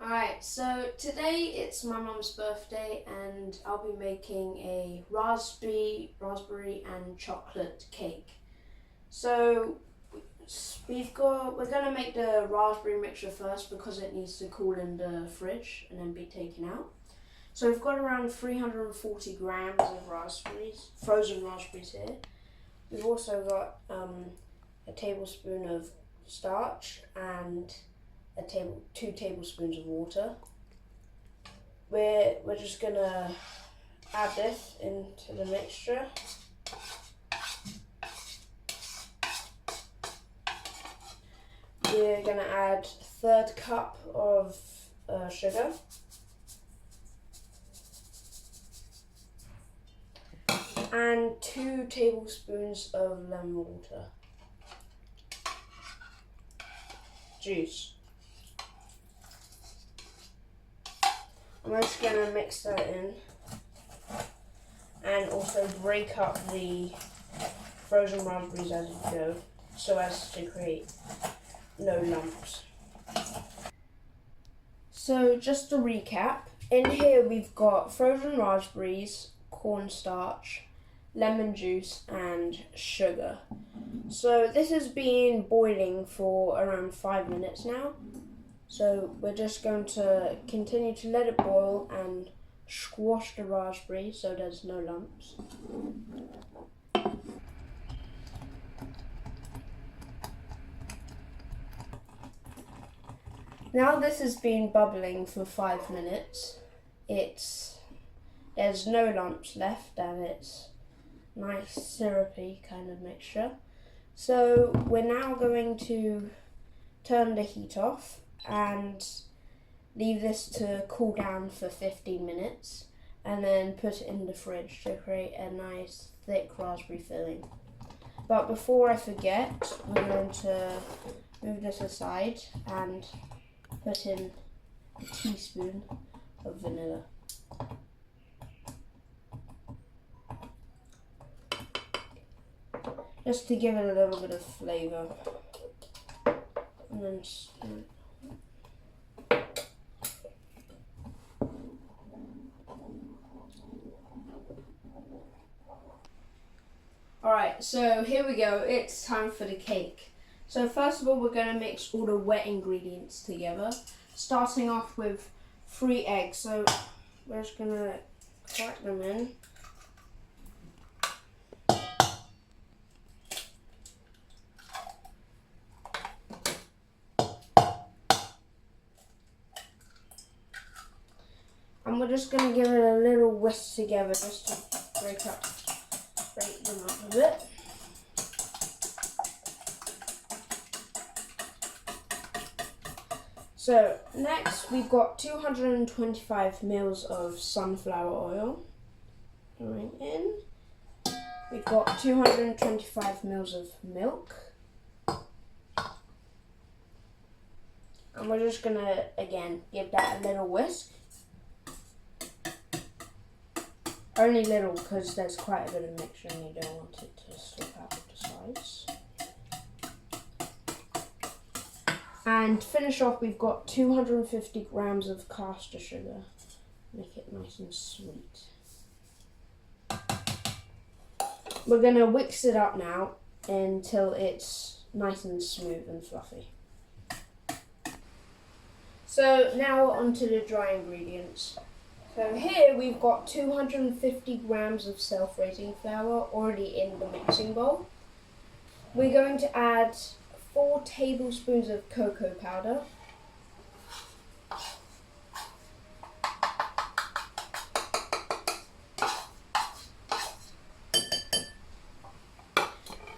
Alright, so today it's my mum's birthday and I'll be making a raspberry and chocolate cake. So we're gonna make the raspberry mixture first because it needs to cool in the fridge and then be taken out. So we've got around 340 grams of raspberries, frozen raspberries here. We've also got a tablespoon of starch and 2 tablespoons of water. We're just gonna add this into the mixture. We're gonna add 1/3 cup of sugar. And 2 tablespoons of lemon water. Juice. I'm just going to mix that in and also break up the frozen raspberries as you go so as to create no lumps. So just to recap, in here we've got frozen raspberries, cornstarch, lemon juice and sugar. So this has been boiling for around 5 minutes now. So we're just going to continue to let it boil and squash the raspberry so there's no lumps. Now this has been bubbling for 5 minutes. There's no lumps left and it's nice syrupy kind of mixture. So we're now going to turn the heat off and leave this to cool down for 15 minutes and then put it in the fridge to create a nice thick raspberry filling. But before I forget, we're going to move this aside and put in a teaspoon of vanilla. Just to give it a little bit of flavour. And then Alright, so here we go, it's time for the cake. So first of all we're going to mix all the wet ingredients together, starting off with 3 eggs. So we're just going to crack them in. And we're just going to give it a little whisk together just to break them up a bit. So next we've got 225 ml of sunflower oil going in. We've got 225 ml of milk. And we're just going to, again, give that a little whisk. Only little because there's quite a bit of mixture and you don't want it to slip out of the sides. And to finish off, we've got 250 grams of caster sugar. Make it nice and sweet. We're going to whisk it up now until it's nice and smooth and fluffy. So now onto the dry ingredients. So here we've got 250 grams of self-raising flour already in the mixing bowl. We're going to add 4 tablespoons of cocoa powder.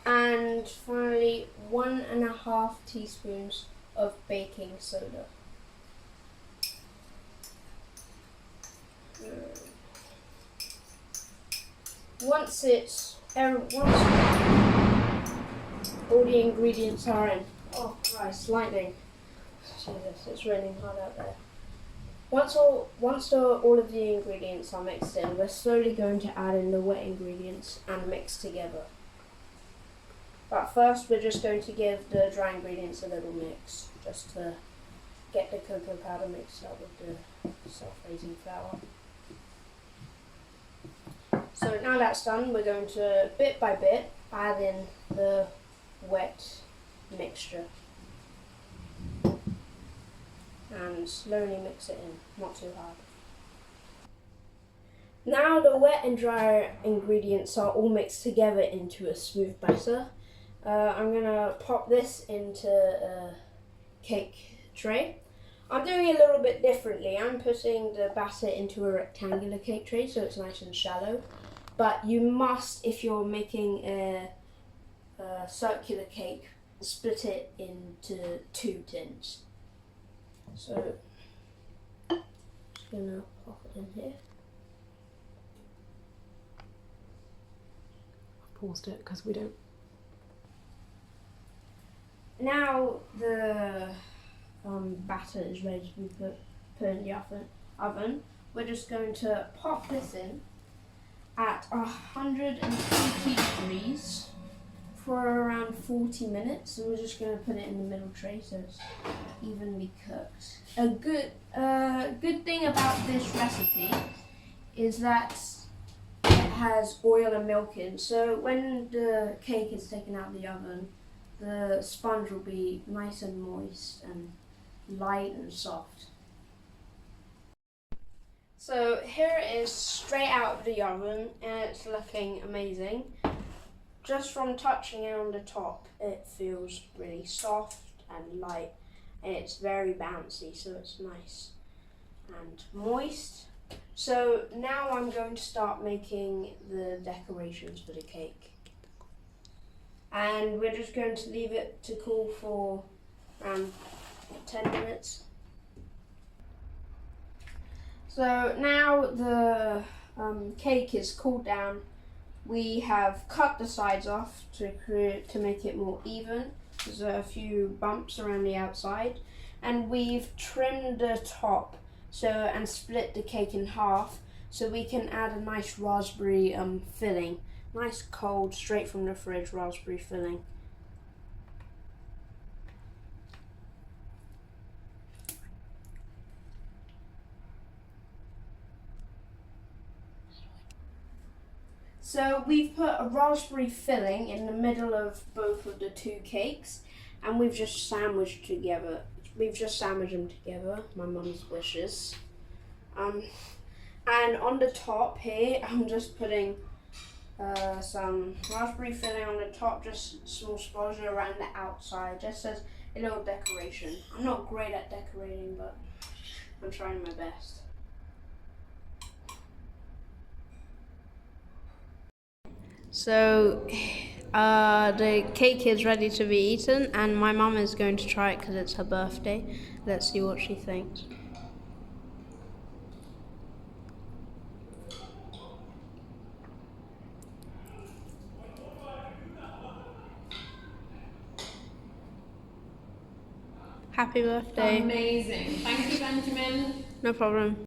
And finally 1.5 teaspoons of baking soda. Once all the ingredients are in, oh Christ, lightning, Jesus, it's raining hard out there. Once all of the ingredients are mixed in, we're slowly going to add in the wet ingredients and mix together. But first we're just going to give the dry ingredients a little mix, just to get the cocoa powder mixed up with the self-raising flour. So now that's done, we're going to, bit by bit, add in the wet mixture. And slowly mix it in, not too hard. Now the wet and dry ingredients are all mixed together into a smooth batter. I'm gonna pop this into a cake tray. I'm doing it a little bit differently. I'm putting the batter into a rectangular cake tray so it's nice and shallow. But you must, if you're making a circular cake, split it into 2 tins. So, just gonna pop it in here. Paused it because we don't. Now the batter is ready to be put in the oven. We're just going to pop this in at 120 degrees for around 40 minutes, and we're just going to put it in the middle tray so it's evenly cooked. A good thing about this recipe is that it has oil and milk in, so when the cake is taken out of the oven, the sponge will be nice and moist and light and soft. So here it is straight out of the oven and it's looking amazing. Just from touching it on the top, it feels really soft and light, and it's very bouncy, so it's nice and moist. So now I'm going to start making the decorations for the cake. And we're just going to leave it to cool for around 10 minutes. So now the cake is cooled down. We have cut the sides off to make it more even. There's a few bumps around the outside, and we've trimmed the top and split the cake in half so we can add a nice raspberry filling. Nice cold, straight from the fridge raspberry filling. So we've put a raspberry filling in the middle of both of the 2 cakes, and we've just sandwiched together. We've just sandwiched them together, my mum's wishes. And on the top here, I'm just putting some raspberry filling on the top, just small splodges around the outside, just as a little decoration. I'm not great at decorating, but I'm trying my best. So the cake is ready to be eaten, and my mum is going to try it because it's her birthday. Let's see what she thinks. Happy birthday. Amazing. Thank you, Benjamin. No problem.